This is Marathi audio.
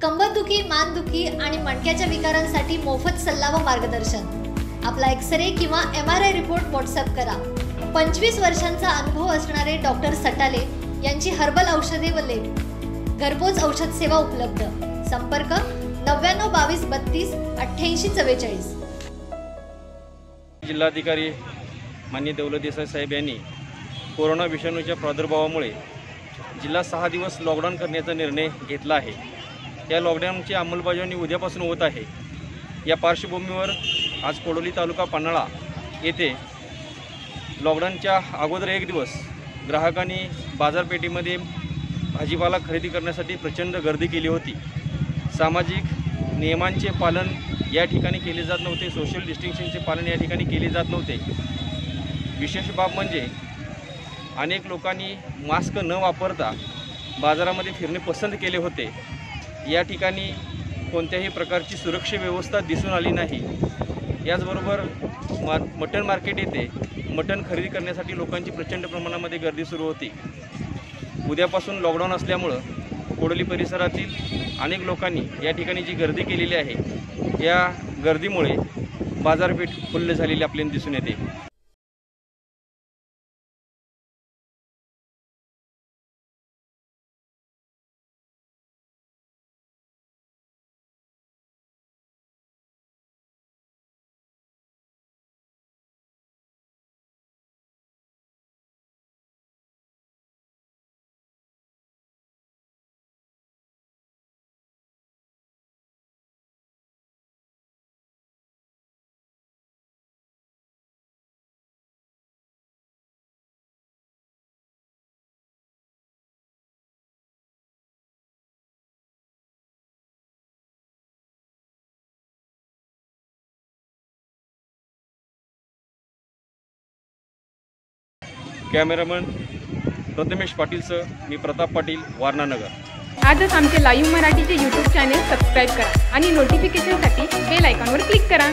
कंबरदुखी, मानदुखी आणि मणक्याच्या विकारांसाठी मोफत सल्ला व मार्गदर्शन। आपला एक्स-रे किंवा MRI रिपोर्ट व्हॉट्सअप करा। 25 वर्षांचा अनुभव असणारे डॉक्टर सटाले यांची हर्बल औषधे व लेप, घरपोच औषध सेवा उपलब्ध। संपर्क 99 22 32 88 44। जिल्हाधिकारी माननीय दौलत देसाई साहेब यांनी कोरोना विषाणूच्या प्रादुर्भावामुळे जिल्हा 6 दिवस लॉकडाऊन करण्याचा निर्णय घेतला आहे। या लॉकडाऊनची अंमलबजावणी उद्यापासून होत आहे। या पार्श्वभूमीवर आज कोडोली तालुका पन्हाळा येथे लॉकडाऊनच्या अगोदर एक दिवस ग्राहकांनी बाजारपेठेमध्ये भाजीपाला खरेदी करण्यासाठी प्रचंड गर्दी केली होती। सामाजिक नियमांचे पालन या ठिकाणी केले जात नव्हते, सोशल डिस्टन्सिंगचे पालन या ठिकाणी केले जात नव्हते। विशेष बाब म्हणजे अनेक लोकांनी मास्क न वापरता बाजारामध्ये फिरणे पसंत केले होते। या ठिकाणी कोणत्याही प्रकारची सुरक्षा व्यवस्था दिसून आली नाही। याचबरोबर मटण मार्केट येथे मटण खरेदी करण्यासाठी लोकांची प्रचंड प्रमाणामध्ये गर्दी सुरू होती। उद्यापासून लॉकडाऊन असल्यामुळं कोडोली परिसरातील अनेक लोकांनी या ठिकाणी जी गर्दी केलेली आहे, या गर्दीमुळे बाजारपेठ फुल्ल झालेली आपल्याला दिसून येते। कॅमेरामन प्रथमेश पाटीलसह मी प्रताप पाटील, वारणा नगर। आजच आमचे लाईव्ह मराठीचे YouTube चॅनेल सबस्क्राईब करा आणि नोटिफिकेशनसाठी बेल आयकॉनवर क्लिक करा।